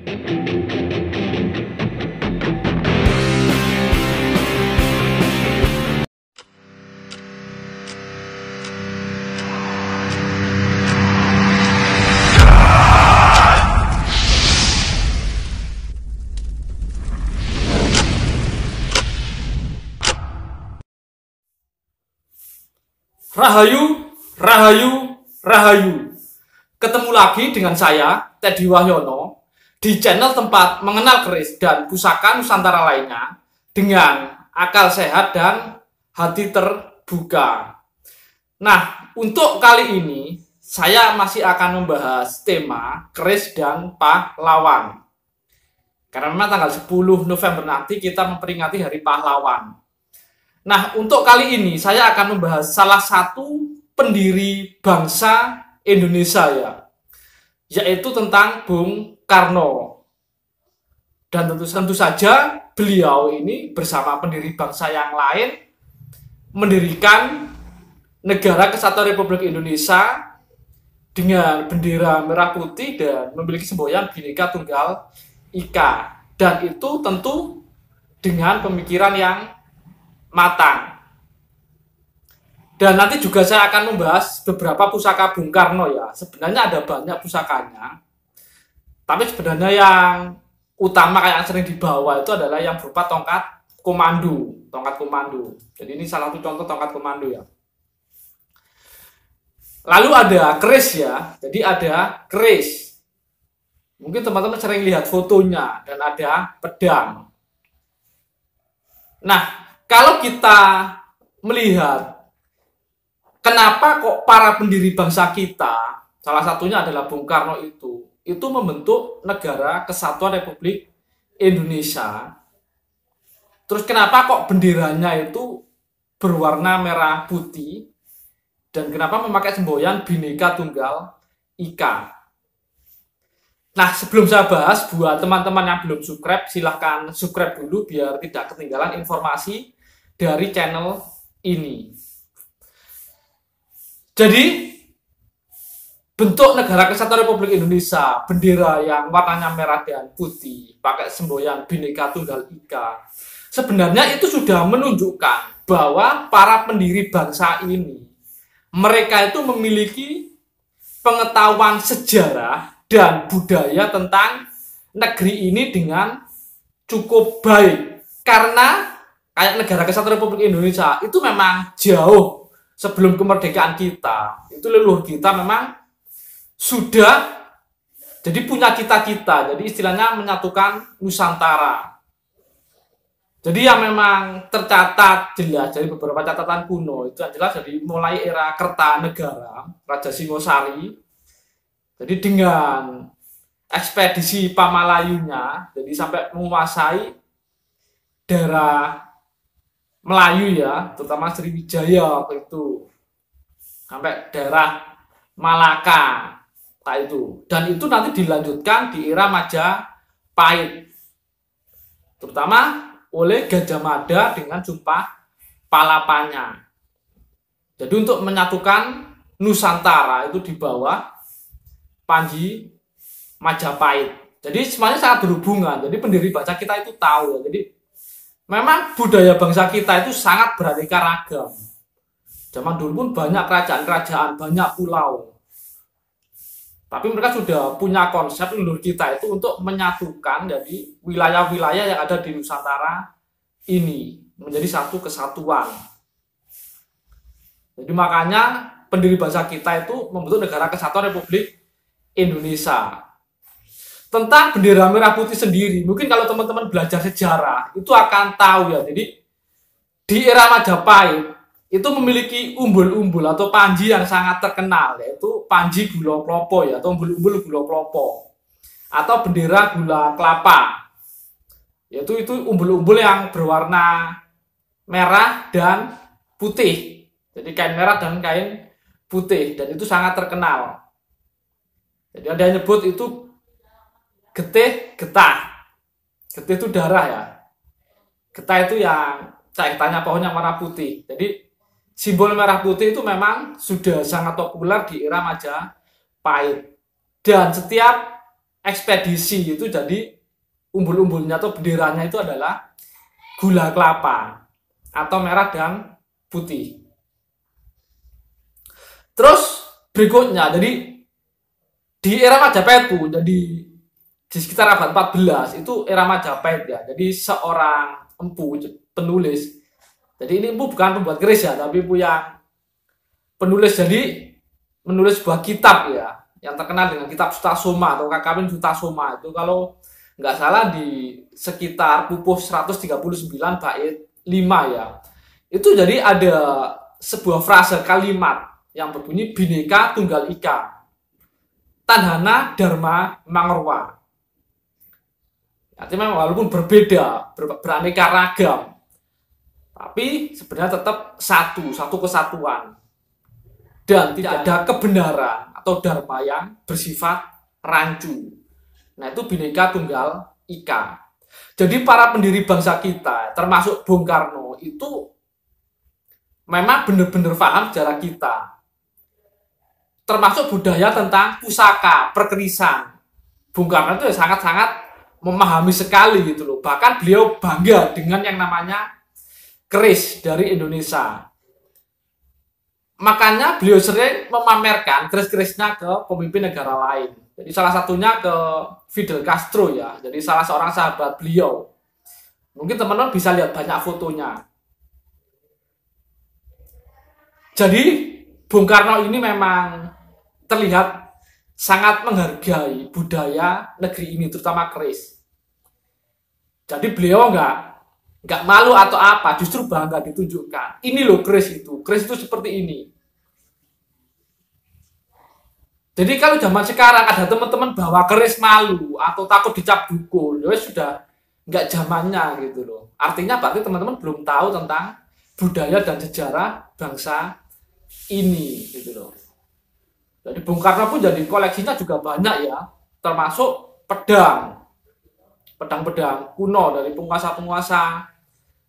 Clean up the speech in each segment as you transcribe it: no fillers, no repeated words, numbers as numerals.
Rahayu, Rahayu, Rahayu. Ketemu lagi dengan saya, Teddy Wahyono, di channel tempat mengenal keris dan pusaka Nusantara lainnya dengan akal sehat dan hati terbuka. Nah, untuk kali ini saya masih akan membahas tema keris dan pahlawan. Karena memang tanggal 10 November nanti kita memperingati Hari Pahlawan. Nah, untuk kali ini saya akan membahas salah satu pendiri bangsa Indonesia ya, yaitu tentang Bung Karno. Dan tentu saja beliau ini bersama pendiri bangsa yang lain mendirikan Negara Kesatuan Republik Indonesia dengan bendera merah putih dan memiliki semboyan Bhinneka Tunggal Ika. Dan itu tentu dengan pemikiran yang matang. Dan nanti juga saya akan membahas beberapa pusaka Bung Karno ya. Sebenarnya ada banyak pusakanya, tapi sebenarnya yang utama kayak yang sering dibawa itu adalah yang berupa tongkat komando. Tongkat komando. Jadi ini salah satu contoh tongkat komando ya. Lalu ada keris ya. Jadi ada keris. Mungkin teman-teman sering lihat fotonya. Dan ada pedang. Nah, kalau kita melihat kenapa kok para pendiri bangsa kita, salah satunya adalah Bung Karno itu membentuk Negara Kesatuan Republik Indonesia. Terus kenapa kok benderanya itu berwarna merah putih dan kenapa memakai semboyan Bhinneka Tunggal Ika? Nah, sebelum saya bahas, buat teman-teman yang belum subscribe, silahkan subscribe dulu biar tidak ketinggalan informasi dari channel ini. Jadi, bentuk Negara Kesatuan Republik Indonesia, bendera yang warnanya merah dan putih, pakai semboyan Bhinneka Tunggal Ika, sebenarnya itu sudah menunjukkan bahwa para pendiri bangsa ini, mereka itu memiliki pengetahuan sejarah dan budaya tentang negeri ini dengan cukup baik. Karena kayak Negara Kesatuan Republik Indonesia itu memang jauh sebelum kemerdekaan kita. Itu leluhur kita memang sudah jadi punya cita-cita. Jadi istilahnya menyatukan Nusantara. Jadi yang memang tercatat jelas dari beberapa catatan kuno itu jelas dari mulai era Kertanegara, Raja Singosari. Jadi dengan ekspedisi Pamalayunya, jadi sampai menguasai daerah Melayu ya, terutama Sriwijaya waktu itu, sampai daerah Malaka, itu. Dan itu nanti dilanjutkan di era Majapahit, terutama oleh Gajah Mada dengan Sumpah Palapanya. Jadi untuk menyatukan Nusantara itu di bawah Panji Majapahit. Jadi semuanya sangat berhubungan. Jadi pendiri bangsa kita itu tahu ya. Jadi memang budaya bangsa kita itu sangat beraneka ragam. Zaman dulu pun banyak kerajaan-kerajaan, banyak pulau. Tapi mereka sudah punya konsep leluhur kita itu untuk menyatukan jadi wilayah-wilayah yang ada di Nusantara ini menjadi satu kesatuan. Jadi makanya pendiri bangsa kita itu membentuk Negara Kesatuan Republik Indonesia. Tentang bendera merah putih sendiri, mungkin kalau teman-teman belajar sejarah itu akan tahu ya. Jadi di era Majapahit itu memiliki umbul-umbul atau panji yang sangat terkenal, yaitu Panji Gula Klopo ya, atau umbul-umbul Gula Klopo, atau bendera gula kelapa. Yaitu itu umbul-umbul yang berwarna merah dan putih. Jadi kain merah dan kain putih, dan itu sangat terkenal. Jadi ada yang nyebut itu getih getah. Getih itu darah ya. Getah itu yang caitannya pohon yang warna putih. Jadi simbol merah putih itu memang sudah sangat populer di era Majapahit. Dan setiap ekspedisi itu jadi umbul-umbulnya atau benderanya itu adalah gula kelapa atau merah dan putih. Terus berikutnya, jadi di era Majapahit itu, jadi di sekitar abad 14 itu era Majapahit ya. Jadi seorang empu penulis. Jadi ini empu bukan pembuat keris ya, tapi empu yang penulis, jadi menulis sebuah kitab ya, yang terkenal dengan kitab Sutasoma atau Kakawin Sutasoma. Itu kalau nggak salah di sekitar pupuh 139 bait 5 ya. Itu jadi ada sebuah frase kalimat yang berbunyi Bhinneka Tunggal Ika, Tanhana Dharma Mangorwa. Artinya walaupun berbeda, beraneka ragam, tapi sebenarnya tetap satu kesatuan. Dan tidak ada kebenaran atau dharma yang bersifat rancu. Nah, itu Bhinneka Tunggal Ika. Jadi para pendiri bangsa kita, termasuk Bung Karno, itu memang benar-benar paham sejarah kita. Termasuk budaya tentang pusaka, perkerisan. Bung Karno itu sangat-sangat memahami sekali gitu loh. Bahkan beliau bangga dengan yang namanya keris dari Indonesia. Makanya beliau sering memamerkan keris-kerisnya ke pemimpin negara lain. Jadi salah satunya ke Fidel Castro ya. Jadi salah seorang sahabat beliau. Mungkin teman-teman bisa lihat banyak fotonya. Jadi Bung Karno ini memang terlihat sangat menghargai budaya negeri ini, terutama keris. Jadi beliau nggak malu atau apa, justru bangga ditunjukkan. Ini loh keris itu seperti ini. Jadi kalau zaman sekarang ada teman-teman bawa keris malu atau takut dicap dukun, ya sudah nggak zamannya gitu loh. Artinya berarti teman-teman belum tahu tentang budaya dan sejarah bangsa ini gitu loh. Jadi Bung Karno pun jadi koleksinya juga banyak ya, termasuk pedang kuno dari penguasa-penguasa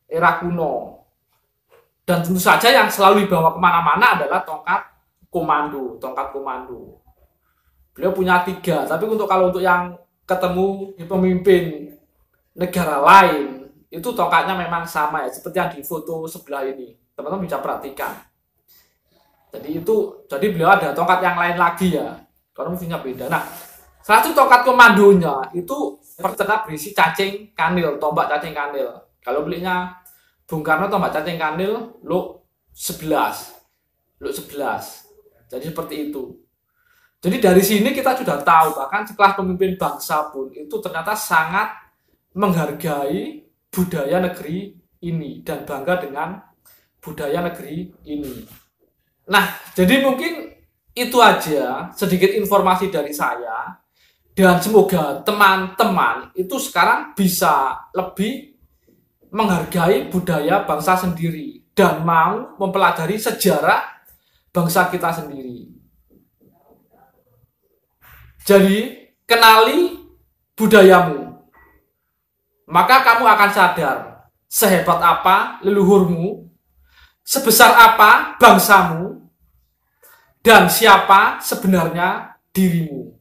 era kuno. Dan tentu saja yang selalu dibawa kemana-mana adalah tongkat komando. Beliau punya 3, tapi kalau untuk yang ketemu di pemimpin negara lain, itu tongkatnya memang sama ya, seperti yang di foto sebelah ini. Teman-teman bisa perhatikan. Jadi beliau ada tongkat yang lain lagi ya, karena fungsinya beda. Nah, salah satu tongkat komandonya itu pertengah berisi cacing kanil, tombak cacing kanil. Kalau belinya Bung Karno tombak cacing kanil lo 11. Jadi seperti itu. Jadi dari sini kita sudah tahu, bahkan setelah pemimpin bangsa pun itu ternyata sangat menghargai budaya negeri ini dan bangga dengan budaya negeri ini. Nah, jadi mungkin itu aja sedikit informasi dari saya, dan semoga teman-teman itu sekarang bisa lebih menghargai budaya bangsa sendiri dan mau mempelajari sejarah bangsa kita sendiri. Jadi, kenali budayamu, maka kamu akan sadar sehebat apa leluhurmu, sebesar apa bangsamu, dan siapa sebenarnya dirimu.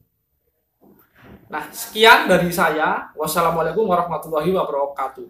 Nah, sekian dari saya. Wassalamualaikum warahmatullahi wabarakatuh.